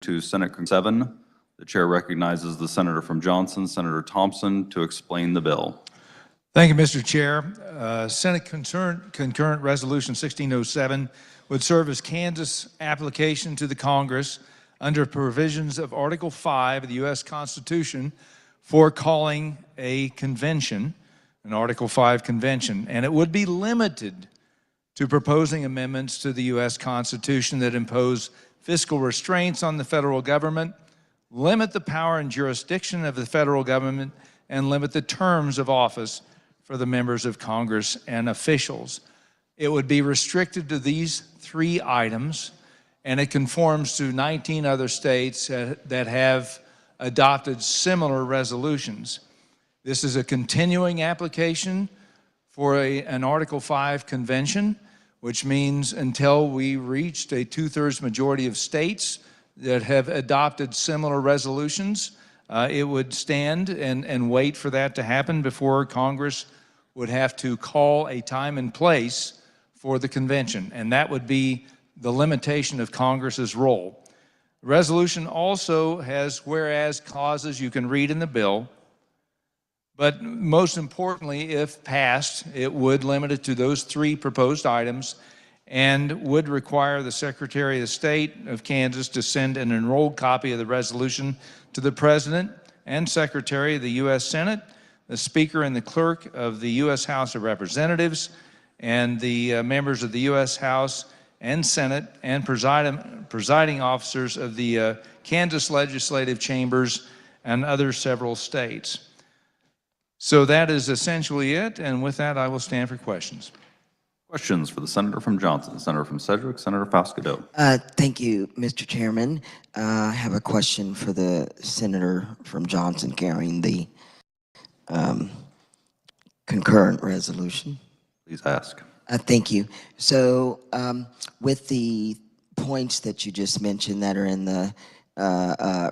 To Senate 7, the chair recognizes the senator from Johnson, Senator Thompson, to explain the bill. Thank you, Mr. Chair. Senate Concurrent Resolution 1607 would serve as Kansas' application to the Congress under provisions of Article 5 of the U.S. Constitution for calling a convention, an Article 5 convention, and it would be limited to proposing amendments to the U.S. Constitution that impose fiscal restraints on the federal government, limit the power and jurisdiction of the federal government, and limit the terms of office for the members of Congress and officials. It would be restricted to these 3 items, and it conforms to 19 other states that have adopted similar resolutions. This is a continuing application for an Article 5 convention, which means until we reached a 2/3 majority of states that have adopted similar resolutions, it would stand and wait for that to happen before Congress would have to call a time and place for the convention, and that would be the limitation of Congress's role. The resolution also has whereas clauses you can read in the bill, but most importantly, if passed, it would limit it to those 3 proposed items and would require the Secretary of State of Kansas to send an enrolled copy of the resolution to the President and Secretary of the U.S. Senate, the Speaker and the Clerk of the U.S. House of Representatives, and the members of the U.S. House and Senate, and presiding officers of the Kansas legislative chambers and other several states. So that is essentially it, and with that, I will stand for questions. Questions for the senator from Johnson, Senator from Sedgwick, Senator Faust-Goudeau. Thank you, Mr. Chairman. I have a question for the senator from Johnson carrying the concurrent resolution. Please ask. Thank you. So with the points that you just mentioned that are in the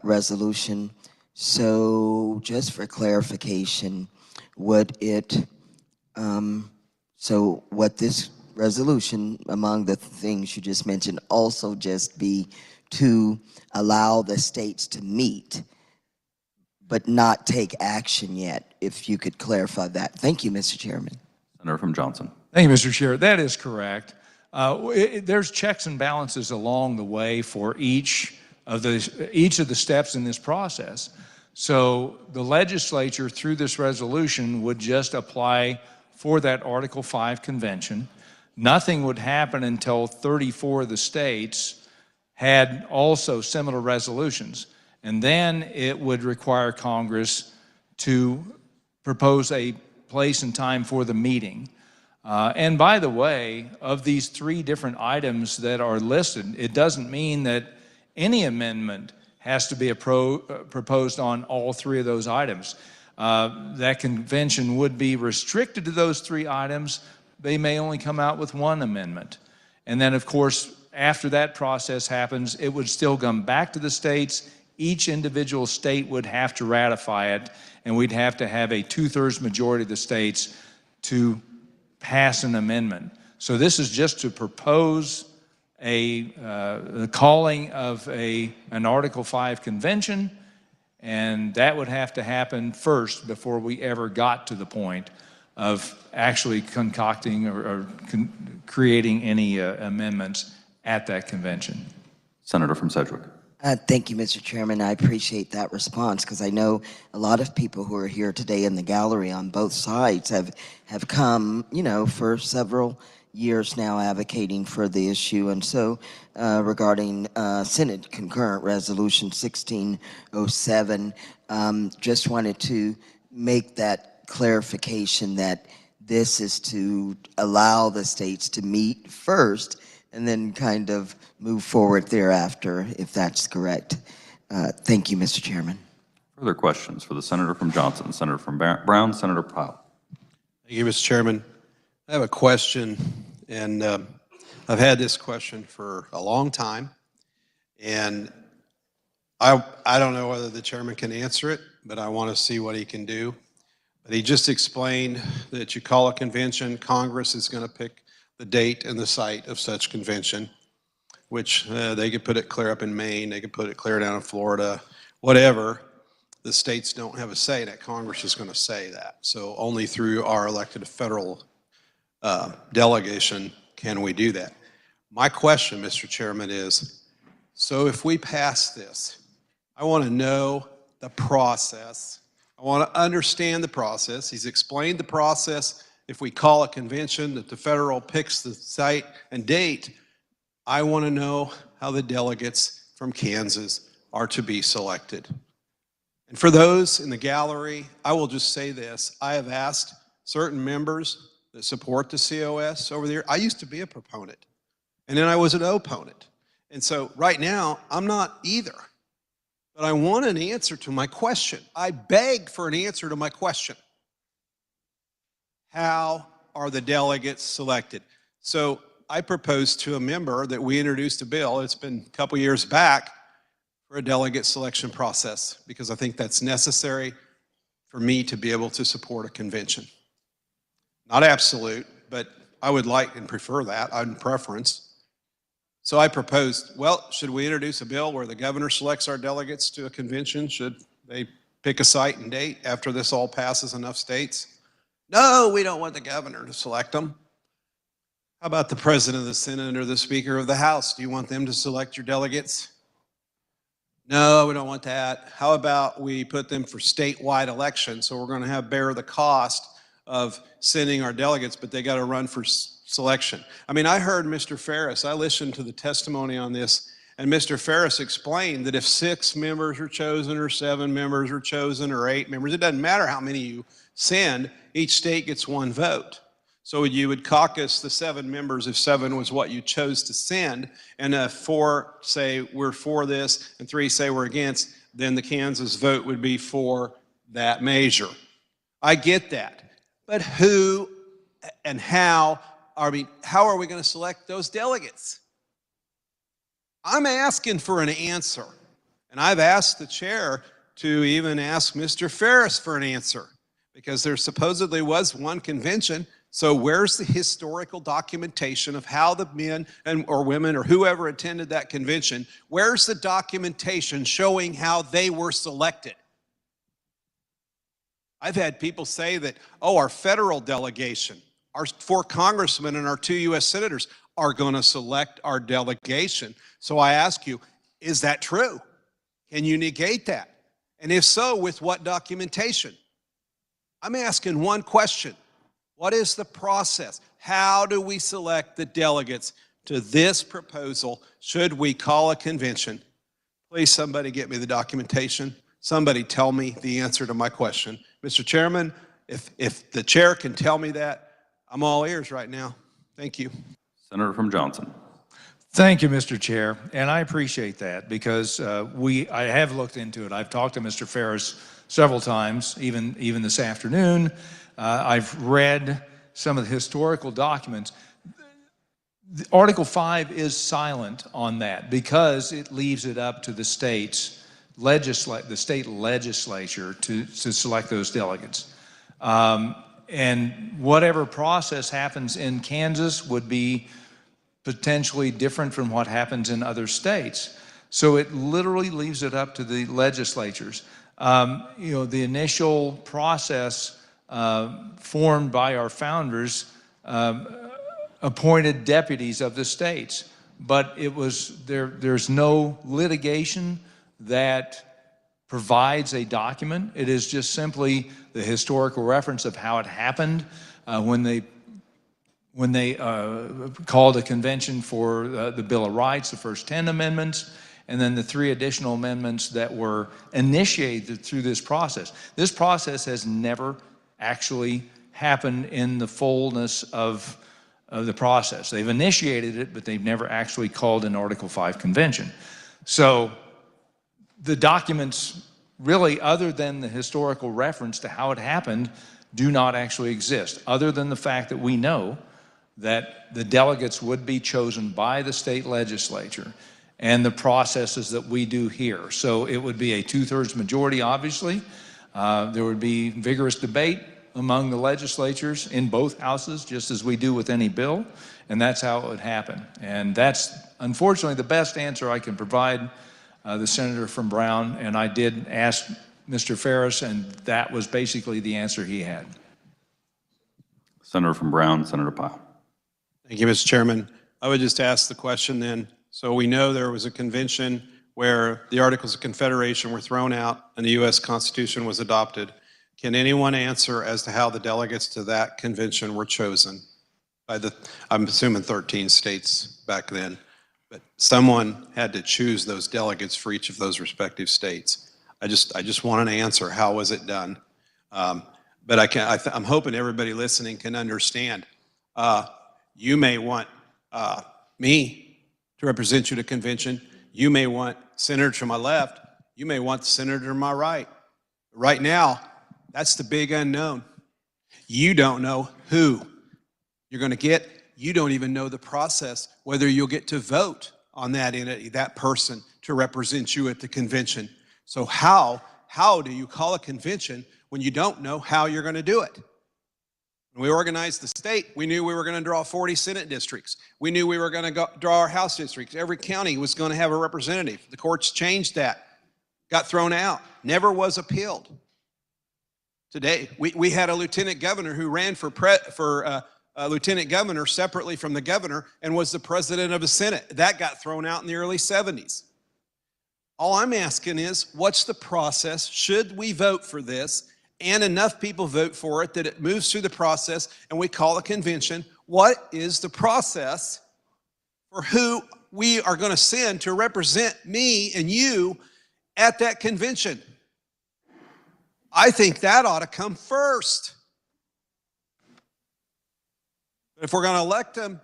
resolution, so just for clarification, would it, so what this resolution, among the things you just mentioned, also just be to allow the states to meet, but not take action yet, if you could clarify that. Thank you, Mr. Chairman. Senator from Johnson. Thank you, Mr. Chair. That is correct. There's checks and balances along the way for each of the steps in this process. So the legislature, through this resolution, would just apply for that Article 5 convention. Nothing would happen until 34 of the states had also similar resolutions. And then it would require Congress to propose a place and time for the meeting. And by the way, of these 3 different items that are listed, it doesn't mean that any amendment has to be proposed on all 3 of those items. That convention would be restricted to those 3 items. They may only come out with 1 amendment. And then, of course, after that process happens, it would still come back to the states. Each individual state would have to ratify it, and we'd have to have a 2/3 majority of the states to pass an amendment. So this is just to propose the calling of an Article 5 convention, and that would have to happen first before we ever got to the point of actually concocting or creating any amendments at that convention. Senator from Sedgwick. Thank you, Mr. Chairman. I appreciate that response because I know a lot of people who are here today in the gallery on both sides have come, you know, for several years now advocating for the issue. And so regarding Senate Concurrent Resolution 1607, just wanted to make that clarification that this is to allow the states to meet first and then kind of move forward thereafter, if that's correct. Thank you, Mr. Chairman. Further questions for the senator from Johnson, Senator from Brown, Senator Pyle. Thank you, Mr. Chairman. I have a question, and I've had this question for a long time, and I don't know whether the chairman can answer it, but I want to see what he can do. But he just explained that you call a convention, Congress is going to pick the date and the site of such convention. which they could put it clear up in Maine, they could put it clear down in Florida, whatever. The states don't have a say in it. Congress is going to say that. So only through our elected federal delegation can we do that. My question, Mr. Chairman, is, so if we pass this, I want to know the process. I want to understand the process. He's explained the process. If we call a convention that the federal picks the site and date, I want to know how the delegates from Kansas are to be selected. And for those in the gallery, I will just say this. I have asked certain members that support the COS over there. I used to be a proponent, and then I was an opponent. And so right now, I'm not either. But I want an answer to my question. I beg for an answer to my question. How are the delegates selected? So I proposed to a member that we introduced a bill, it's been a couple years back, for a delegate selection process, because I think that's necessary for me to be able to support a convention. Not absolute, but I would like and prefer that, in preference. So I proposed, well, should we introduce a bill where the governor selects our delegates to a convention? Should they pick a site and date after this all passes enough states? No, we don't want the governor to select them. How about the president of the Senate or the Speaker of the House? Do you want them to select your delegates? No, we don't want that. How about we put them for statewide elections? So we're going to bear the cost of sending our delegates, but they got to run for selection. I mean, I heard Mr. Ferris, I listened to the testimony on this, and Mr. Ferris explained that if 6 members are chosen or 7 members are chosen or 8 members, it doesn't matter how many you send, each state gets 1 vote. So you would caucus the 7 members if 7 was what you chose to send, and if 4 say we're for this and 3 say we're against, then the Kansas vote would be for that measure. I get that. But who and how are we going to select those delegates? I'm asking for an answer. And I've asked the chair to even ask Mr. Ferris for an answer, because there supposedly was one convention. So where's the historical documentation of how the men or women or whoever attended that convention, where's the documentation showing how they were selected? I've had people say that, oh, our federal delegation, our 4 congressmen and our 2 U.S. senators are going to select our delegation. So I ask you, is that true? Can you negate that? And if so, with what documentation? I'm asking one question. What is the process? How do we select the delegates to this proposal should we call a convention? Please, somebody get me the documentation. Somebody tell me the answer to my question. Mr. Chairman, if the chair can tell me that, I'm all ears right now. Thank you. Senator from Johnson. Thank you, Mr. Chair, and I appreciate that, because I have looked into it. I've talked to Mr. Ferris several times, even this afternoon. I've read some of the historical documents. Article 5 is silent on that because it leaves it up to the state legislature to select those delegates. And whatever process happens in Kansas would be potentially different from what happens in other states. So it literally leaves it up to the legislatures. You know, the initial process formed by our founders appointed deputies of the states, but it was there's no litigation that provides a document. It is just simply the historical reference of how it happened when they called a convention for the Bill of Rights, the first 10 amendments, and then the 3 additional amendments that were initiated through this process. This process has never actually happened in the fullness of the process. They've initiated it, but they've never actually called an Article 5 convention. So the documents, really, other than the historical reference to how it happened, do not actually exist, other than the fact that we know that the delegates would be chosen by the state legislature and the processes that we do here. So it would be a 2/3 majority, obviously. There would be vigorous debate, among the legislatures in both houses, just as we do with any bill, and that's how it would happen. And that's unfortunately the best answer I can provide the senator from Brown, and I did ask Mr. Ferris, and that was basically the answer he had. Senator from Brown, Senator Pyle. Thank you, Mr. Chairman. I would just ask the question then. So we know there was a convention where the Articles of Confederation were thrown out and the U.S. Constitution was adopted. Can anyone answer as to how the delegates to that convention were chosen? By the, I'm assuming 13 states back then, but someone had to choose those delegates for each of those respective states. I just want an answer. How was it done? But I'm hoping everybody listening can understand. You may want me to represent you to convention. You may want senator to my left. You may want the senator to my right. Right now, that's the big unknown. You don't know who you're going to get. You don't even know the process, whether you'll get to vote on that entity, that person to represent you at the convention. So how do you call a convention when you don't know how you're going to do it? When we organized the state, we knew we were going to draw 40 Senate districts. We knew we were going to draw our House districts. Every county was going to have a representative. The courts changed that, got thrown out, never was appealed. Today, we had a lieutenant governor who ran for lieutenant governor separately from the governor and was the president of the Senate. That got thrown out in the early 70s. All I'm asking is, what's the process? Should we vote for this and enough people vote for it that it moves through the process and we call a convention? What is the process for who we are going to send to represent me and you at that convention? I think that ought to come first. If we're going to elect them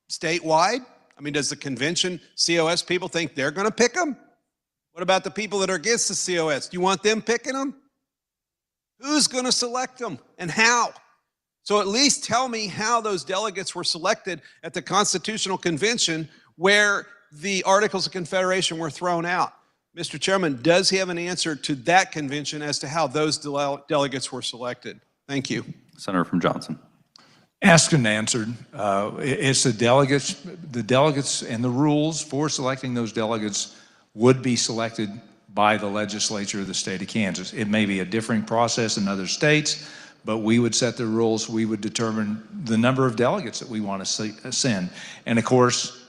statewide, I mean, does the convention COS people think they're going to pick them? What about the people that are against the COS? Do you want them picking them? Who's going to select them and how? So at least tell me how those delegates were selected at the Constitutional Convention where the Articles of Confederation were thrown out. Mr. Chairman, does he have an answer to that convention as to how those delegates were selected? Thank you. Senator from Johnson. Asked and answered. It's the delegates and the rules for selecting those delegates would be selected by the legislature of the state of Kansas. It may be a differing process in other states, but we would set the rules. We would determine the number of delegates that we want to send. And of course,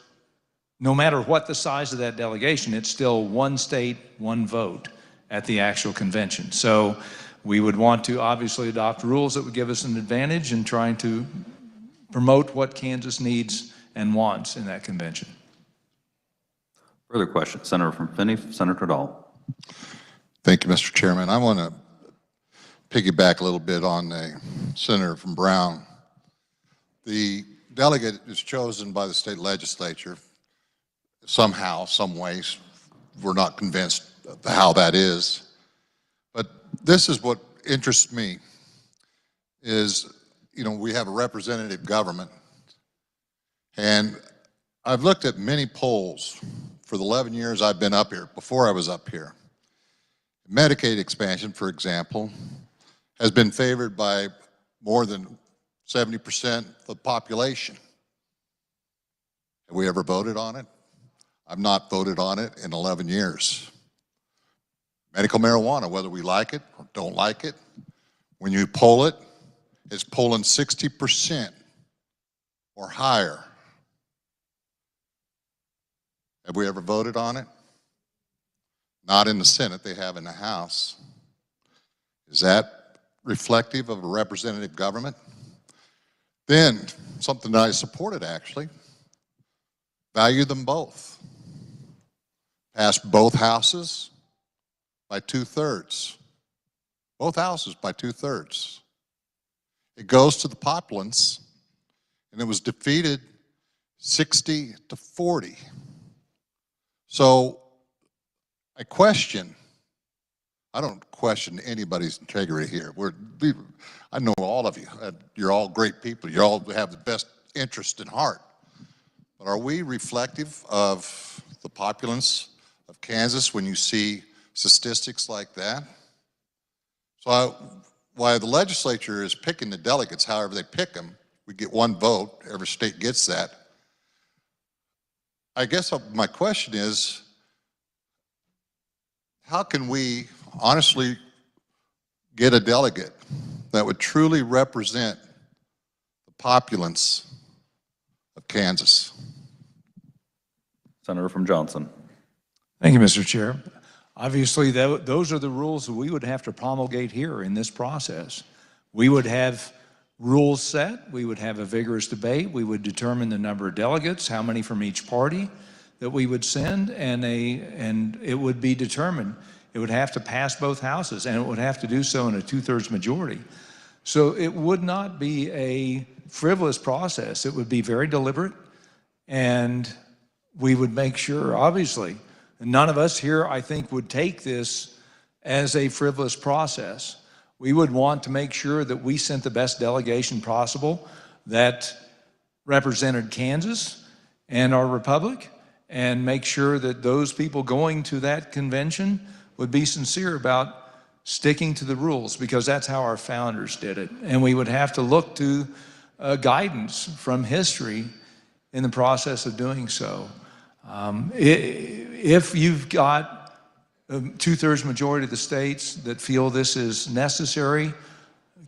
no matter what the size of that delegation, it's still one state, one vote at the actual convention. So we would want to obviously adopt rules that would give us an advantage in trying to promote what Kansas needs and wants in that convention. Further questions? Senator from Finney, Senator Doll. Thank you, Mr. Chairman. I want to piggyback a little bit on the senator from Brown. The delegate is chosen by the state legislature somehow, some ways. We're not convinced how that is. But this is what interests me is, you know, we have a representative government. And I've looked at many polls for the 11 years I've been up here, before I was up here. Medicaid expansion, for example, has been favored by more than 70% of the population. Have we ever voted on it? I've not voted on it in 11 years. Medical marijuana, whether we like it or don't like it, when you poll it, it's polling 60% or higher. Have we ever voted on it? Not in the Senate, they have in the House. Is that reflective of a representative government? Then, something that I supported actually, value them both. Passed both houses by 2/3. Both houses by 2/3. It goes to the populace, and it was defeated 60-40. So I don't question anybody's integrity here. I know all of you. You're all great people. You all have the best interest in heart. But are we reflective of the populace of Kansas when you see statistics like that? So while the legislature is picking the delegates, however they pick them, we get one vote, every state gets that. I guess my question is, how can we honestly get a delegate that would truly represent the populace of Kansas? Senator from Johnson. Thank you, Mr. Chair. Obviously, those are the rules that we would have to promulgate here in this process. We would have rules set, we would have a vigorous debate, we would determine the number of delegates, how many from each party that we would send, and it would be determined. It would have to pass both houses, and it would have to do so in a 2/3 majority. So it would not be a frivolous process. It would be very deliberate, and we would make sure, obviously, none of us here, I think, would take this as a frivolous process. We would want to make sure that we sent the best delegation possible that represented Kansas and our republic, and make sure that those people going to that convention would be sincere about sticking to the rules, because that's how our founders did it. And we would have to look to guidance from history in the process of doing so. If you've got a 2/3 majority of the states that feel this is necessary,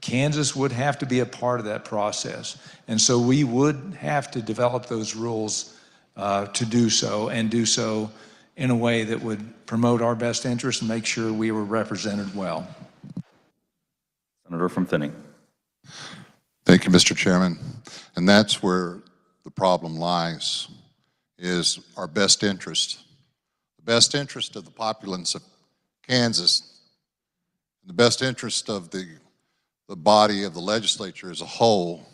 Kansas would have to be a part of that process. And so we would have to develop those rules to do so, and do so in a way that would promote our best interests and make sure we were represented well. Senator from Thinney. Thank you, Mr. Chairman. And that's where the problem lies, is our best interest. The best interest of the populace of Kansas, the best interest of the body of the legislature as a whole.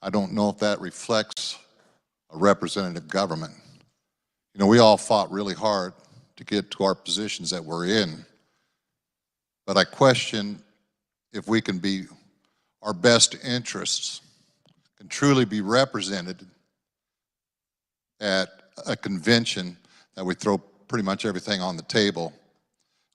I don't know if that reflects a representative government. You know, we all fought really hard to get to our positions that we're in, but I question if we can be, our best interests can truly be represented at a convention that we throw pretty much everything on the table.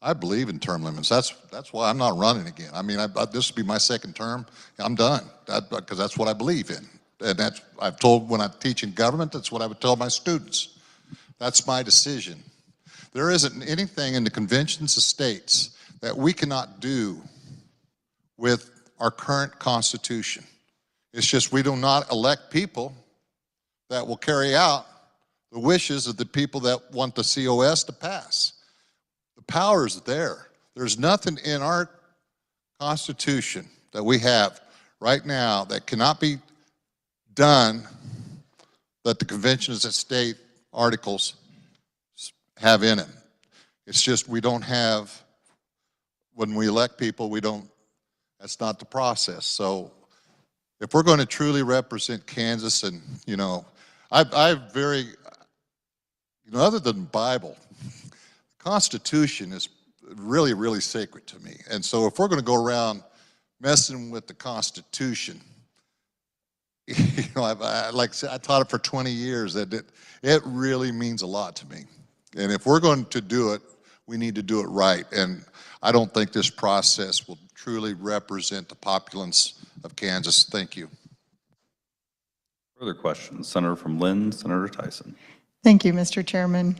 I believe in term limits. That's why I'm not running again. I mean, this will be my second term. I'm done, because that's what I believe in. And that's, I've told, when I'm teaching government, that's what I would tell my students. That's my decision. There isn't anything in the conventions of states that we cannot do with our current Constitution. It's just we do not elect people that will carry out the wishes of the people that want the COS to pass. The power is there. There's nothing in our Constitution that we have right now that cannot be done that the conventions of state articles have in it. It's just we don't have, when we elect people, we don't, that's not the process. So if we're going to truly represent Kansas, and, you know, I very, you know, other than the Bible, the Constitution is really, really sacred to me. And so if we're going to go around messing with the Constitution, you know, like I said, I taught it for 20 years, that it really means a lot to me. And if we're going to do it, we need to do it right. And I don't think this process will truly represent the populace of Kansas. Thank you. Further questions? Senator from Lynn, Senator Tyson. Thank you, Mr. Chairman.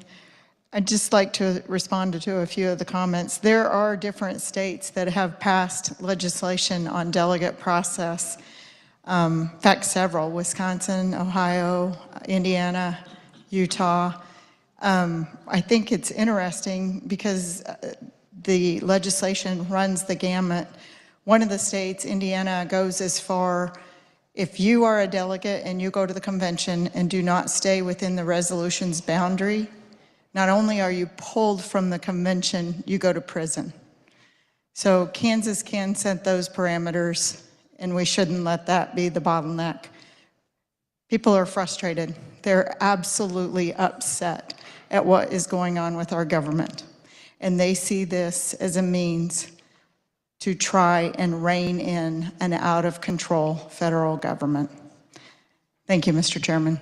I'd just like to respond to a few of the comments. There are different states that have passed legislation on delegate process. In fact, several: Wisconsin, Ohio, Indiana, Utah. I think it's interesting because the legislation runs the gamut. One of the states, Indiana, goes as far: if you are a delegate and you go to the convention and do not stay within the resolution's boundary, not only are you pulled from the convention, you go to prison. So Kansas can set those parameters, and we shouldn't let that be the bottleneck. People are frustrated. They're absolutely upset at what is going on with our government. And they see this as a means to try and rein in an out-of-control federal government. Thank you, Mr. Chairman.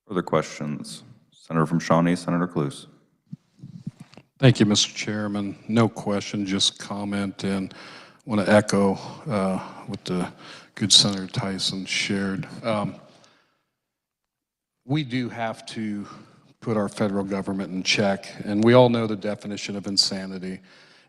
Further questions? Senator from Shawnee, Senator Cluse. Thank you, Mr. Chairman. No question, just comment. And want to echo what the good Senator Tyson shared. We do have to put our federal government in check, and we all know the definition of insanity.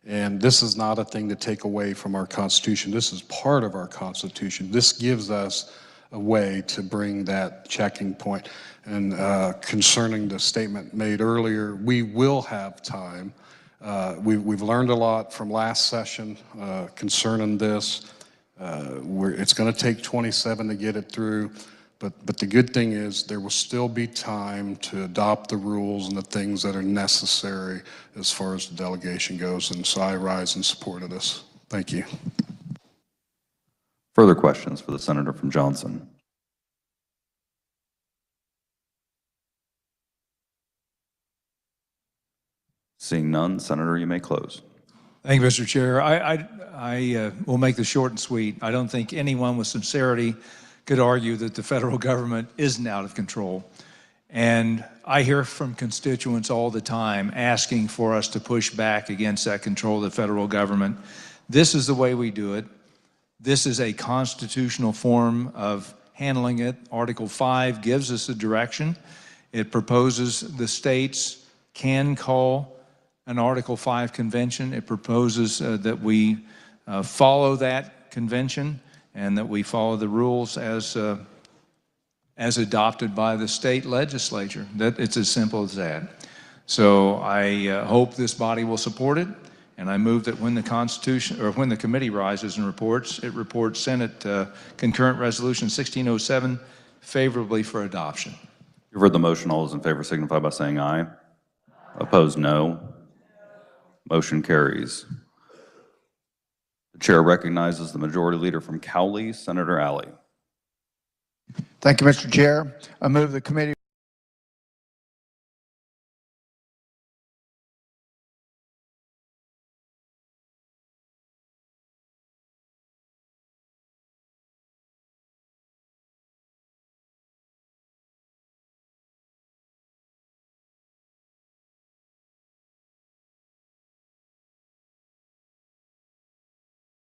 And this is not a thing to take away from our Constitution. This is part of our Constitution. This gives us a way to bring that checking point. And concerning the statement made earlier, we will have time. We've learned a lot from last session concerning this. It's going to take 27 to get it through. But the good thing is there will still be time to adopt the rules and the things that are necessary as far as the delegation goes. And so I rise in support of this. Thank you. Further questions for the senator from Johnson? Seeing none, Senator, you may close. Thank you, Mr. Chair. I will make this short and sweet. I don't think anyone with sincerity could argue that the federal government isn't out of control. And I hear from constituents all the time asking for us to push back against that control of the federal government. This is the way we do it. This is a constitutional form of handling it. Article 5 gives us a direction. It proposes the states can call an Article 5 convention. It proposes that we follow that convention and that we follow the rules as adopted by the state legislature. That it's as simple as that. So I hope this body will support it, and I move that when the Constitution, or when the committee rises and reports, it reports Senate Concurrent Resolution 1607 favorably for adoption. You've heard the motion. All those in favor signify by saying aye. Opposed, no. Motion carries. The chair recognizes the majority leader from Cowley, Senator Alley. Thank you, Mr. Chair. I move the committee